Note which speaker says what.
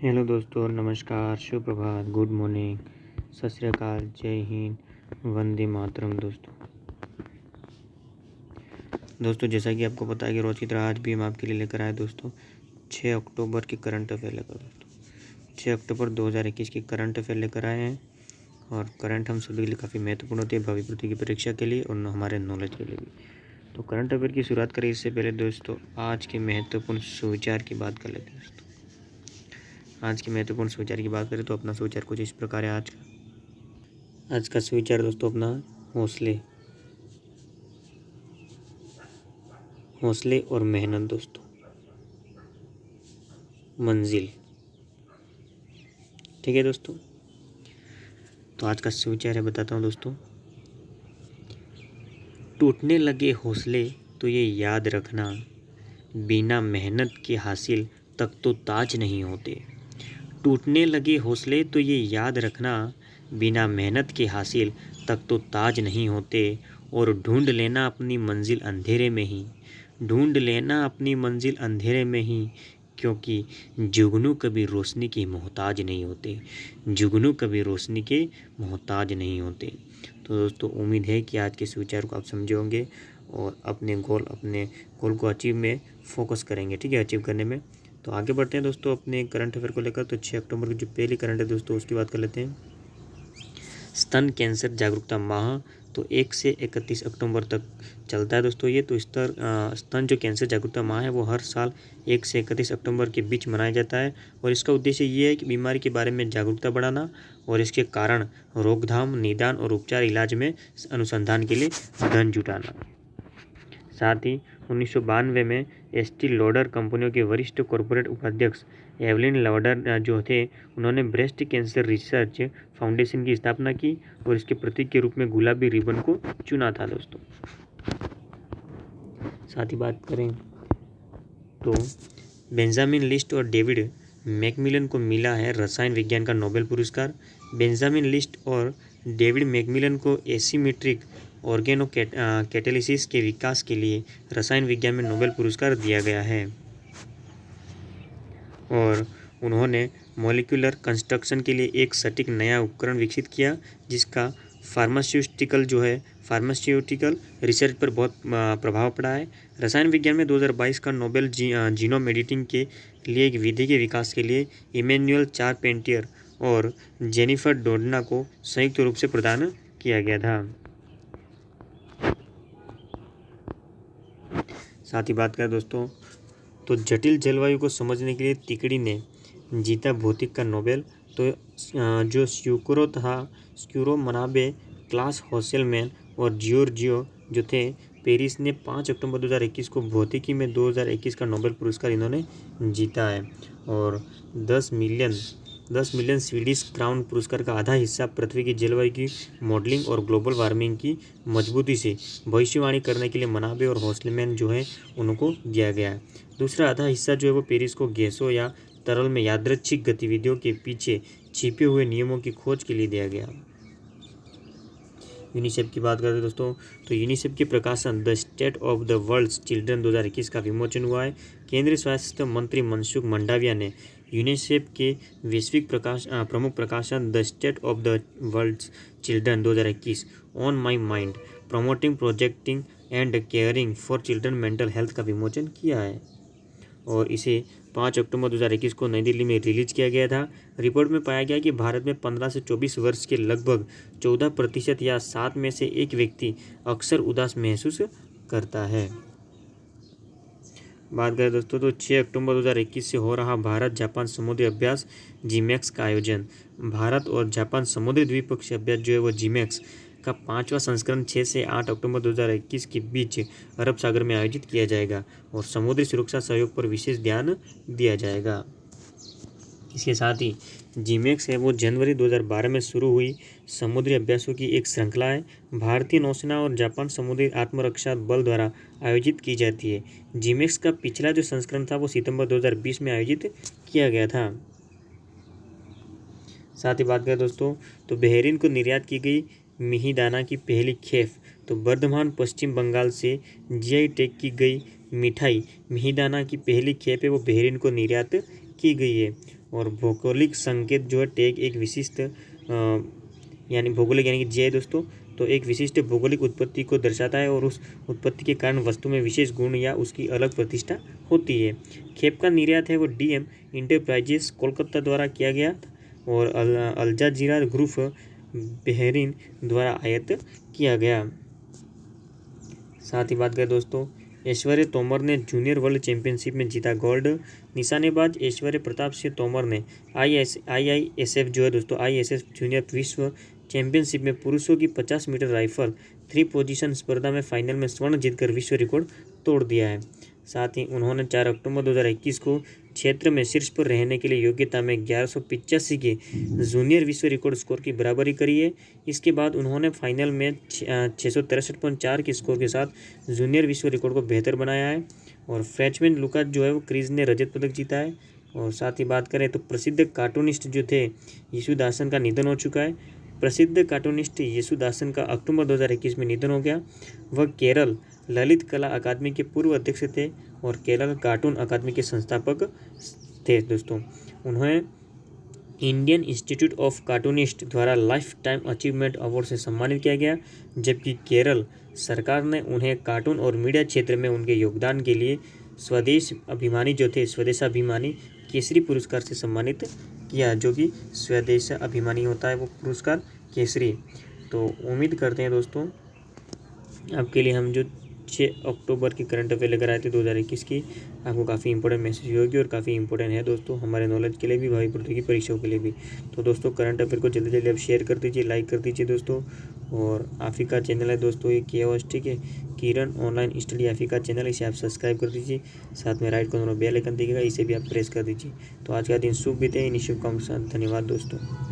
Speaker 1: Hello दोस्तों, नमस्कार, शुभ प्रभात, good morning, सत श्री अकाल, जय हिंद, वंदे मातरम। दोस्तों जैसा कि आपको पता है कि रोज़ की तरह आज भी हम आपके लिए लेकर आए दोस्तों 6 अक्टूबर के करंट अफेयर लेकर। दोस्तों 6 अक्टूबर 2021 के करंट अफेयर लेकर आए हैं और करंट हम सभी के लिए काफ़ी महत्वपूर्ण होती है भावी पृथ्वी की परीक्षा के लिए और हमारे नॉलेज के लिए भी। तो करंट अफेयर की शुरुआत करें इससे पहले दोस्तों आज के महत्वपूर्ण सुविचार की बात कर लेते हैं। दोस्तों आज के महत्वपूर्ण सुविचार की बात करें तो अपना सुविचार कुछ इस प्रकार है। आज का सुविचार दोस्तों अपना हौसले और मेहनत दोस्तों मंजिल। ठीक है दोस्तों, तो आज का सुविचार है, बताता हूँ दोस्तों। टूटने लगे हौसले तो ये याद रखना, बिना मेहनत के हासिल तक तो ताज नहीं होते। टूटने लगे हौसले तो ये याद रखना, बिना मेहनत के हासिल तक तो ताज नहीं होते। और ढूंढ लेना अपनी मंजिल अंधेरे में ही, ढूंढ लेना अपनी मंजिल अंधेरे में ही, क्योंकि जुगनू कभी रोशनी के मोहताज नहीं होते, जुगनू कभी रोशनी के मोहताज नहीं होते। तो दोस्तों उम्मीद है कि आज के इस विचार को आप समझे होंगे और अपने गोल को अचीव में फोकस करेंगे। ठीक है, अचीव करने में। तो आगे बढ़ते हैं दोस्तों अपने करंट अफेयर को लेकर। तो 6 अक्टूबर की जो पहली करंट है दोस्तों उसकी बात कर लेते हैं। स्तन कैंसर जागरूकता माह तो 1 से 31 अक्टूबर तक चलता है दोस्तों ये। तो स्तन जो कैंसर जागरूकता माह है वो हर साल 1 से 31 अक्टूबर के बीच मनाया जाता है और इसका उद्देश्य ये है कि बीमारी के बारे में जागरूकता बढ़ाना और इसके कारण रोकथाम, निदान और उपचार इलाज में अनुसंधान के लिए धन जुटाना। साथ ही 1992 में एस्टी लॉडर कंपनियों के वरिष्ठ कॉरपोरेट उपाध्यक्ष एवलिन लॉडर जो थे, उन्होंने ब्रेस्ट कैंसर रिसर्च फाउंडेशन की स्थापना की और इसके प्रतीक के रूप में गुलाबी रिबन को चुना था दोस्तों। साथ ही बात करें तो बेंजामिन लिस्ट और डेविड मैकमिलन को मिला है रसायन विज्ञान का नोबेल पुरस्कार। बेंजामिन लिस्ट और डेविड मैकमिलन को एसीमेट्रिक ऑर्गेनो कैटालिसिस के विकास के लिए रसायन विज्ञान में नोबेल पुरस्कार दिया गया है और उन्होंने मॉलिक्यूलर कंस्ट्रक्शन के लिए एक सटीक नया उपकरण विकसित किया जिसका फार्मास्यूटिकल रिसर्च पर बहुत प्रभाव पड़ा है। रसायन विज्ञान में 2022 का नोबेल जीनोम एडिटिंग के लिए एक विधि के विकास के लिए इमैनुअल चारपेंटियर और जेनिफर डोडना को संयुक्त रूप से प्रदान किया गया था। साथ ही बात करें दोस्तों तो जटिल जलवायु को समझने के लिए तिकड़ी ने जीता भौतिक का नोबेल। तो जो स्क्यूरो मनाबे, क्लास होसेलमैन और जियोर्जियो जो थे पेरिस ने 5 अक्टूबर 2021 को भौतिकी में 2021 का नोबेल पुरस्कार इन्होंने जीता है और 10 मिलियन स्वीडिश क्राउन पुरस्कार का आधा हिस्सा पृथ्वी की जलवायु की मॉडलिंग और ग्लोबल वार्मिंग की मजबूती से भविष्यवाणी करने के लिए मनाबे और हौसलेमैन जो है उनको दिया गया है। दूसरा आधा हिस्सा जो है वो पेरिस को गैसों या तरल में यादृच्छिक गतिविधियों के पीछे छिपे हुए नियमों की खोज के लिए दिया गया। यूनिसेफ की बात करते हैं दोस्तों तो यूनिसेफ के प्रकाशन the state of the world's children 2021 का विमोचन हुआ है। केंद्रीय स्वास्थ्य मंत्री मनसुख मंडाविया ने यूनिसेफ के वैश्विक प्रमुख प्रकाशन the state of the world's children 2021 on my mind promoting projecting and caring for children mental health का विमोचन किया है और इसे 5 अक्टूबर 2021 को नई दिल्ली में रिलीज किया गया था। रिपोर्ट में पाया गया कि भारत में 15 से 24 वर्ष के लगभग 14% या 7 में से एक व्यक्ति अक्सर उदास महसूस करता है। बात करें दोस्तों तो 6 अक्टूबर 2021 से हो रहा भारत जापान समुद्री अभ्यास जीमैक्स का आयोजन। भारत और जापान समुद्री द्विपक्षीय अभ्यास जो है वो जीमैक्स का 5वां संस्करण 6 से 8 अक्टूबर 2021 के बीच अरब सागर में आयोजित किया जाएगा और समुद्री सुरक्षा सहयोग पर विशेष ध्यान दिया जाएगा। इसके साथ ही जीमैक्स है वो जनवरी 2012 में शुरू हुई समुद्री अभ्यासों की एक श्रृंखला है। भारतीय नौसेना और जापान समुद्री आत्मरक्षा बल द्वारा आयोजित की जाती है। जीमैक्स का पिछला जो संस्करण था वो सितंबर 2020 में आयोजित किया गया था। साथ ही बात करें दोस्तों तो बहरीन को निर्यात की गई मिहिदाना की पहली खेप तो वर्धमान पश्चिम बंगाल से जीआई टैग की गई मिठाई मिहिदाना की पहली खेप है वो बहरीन को निर्यात की गई है। और भौगोलिक संकेत जो है टैग एक विशिष्ट यानी भौगोलिक यानी कि जी है दोस्तों, तो एक विशिष्ट भौगोलिक उत्पत्ति को दर्शाता है और उस उत्पत्ति के कारण वस्तु में विशेष गुण या उसकी अलग प्रतिष्ठा होती है। खेप का निर्यात है वो DM इंटरप्राइजेस कोलकाता द्वारा किया गया और अल जजीरा ग्रुप बहरीन द्वारा आयात किया गया। साथ ही बात करें दोस्तों, ऐश्वर्य तोमर ने जूनियर वर्ल्ड चैंपियनशिप में जीता गोल्ड। निशानेबाज ऐश्वर्य प्रताप सिंह तोमर ने IISF जो है दोस्तों ISF जूनियर विश्व चैंपियनशिप में पुरुषों की 50 मीटर राइफल 3 पोजीशन स्पर्धा में फाइनल में स्वर्ण जीतकर विश्व रिकॉर्ड तोड़ दिया है। साथ ही उन्होंने 4 अक्टूबर 2021 को क्षेत्र में शीर्ष पर रहने के लिए योग्यता में 1185 के जूनियर विश्व रिकॉर्ड स्कोर की बराबरी करी है। इसके बाद उन्होंने फाइनल में 663.4 के स्कोर के साथ जूनियर विश्व रिकॉर्ड को बेहतर बनाया है। और फ्रेंचमैन लुकास जो है वो क्रीज ने रजत पदक जीता है। और साथ ही बात करें तो प्रसिद्ध कार्टूनिस्ट जो थे येसुदासन का निधन हो चुका है। प्रसिद्ध कार्टूनिस्ट येसुदासन का अक्टूबर 2021 में निधन हो गया। वह केरल ललित कला अकादमी के पूर्व अध्यक्ष थे और केरल कार्टून अकादमी के संस्थापक थे दोस्तों। उन्हें इंडियन इंस्टीट्यूट ऑफ कार्टूनिस्ट द्वारा लाइफ टाइम अचीवमेंट अवार्ड से सम्मानित किया गया, जबकि केरल सरकार ने उन्हें कार्टून और मीडिया क्षेत्र में उनके योगदान के लिए स्वदेशाभिमानी केसरी पुरस्कार से सम्मानित किया, जो कि स्वदेशाभिमानी होता है वो पुरस्कार केसरी। तो उम्मीद करते हैं दोस्तों आपके लिए हम जो 6 अक्टूबर की करंट अफेयर लेकर आए थे 2021 की, आपको काफ़ी इंपॉर्टेंट मैसेज होगी और काफ़ी इंपॉर्टेंट है दोस्तों हमारे नॉलेज के लिए भी, भावी प्रतियोगी परीक्षाओं के लिए भी। तो दोस्तों करंट अफेयर को जल्दी जल्दी आप शेयर कर दीजिए, लाइक कर दीजिए दोस्तों। और आफिका चैनल है दोस्तों ये KOS, ठीक है, किरण ऑनलाइन स्टडी आफिका चैनल, इसे आप सब्सक्राइब कर दीजिए। साथ में राइट कॉर्नर बेल आइकन दिखेगा, इसे भी आप प्रेस कर दीजिए। तो आज का दिन शुभ बीते, इन शुभकामनाओं के साथ धन्यवाद दोस्तों।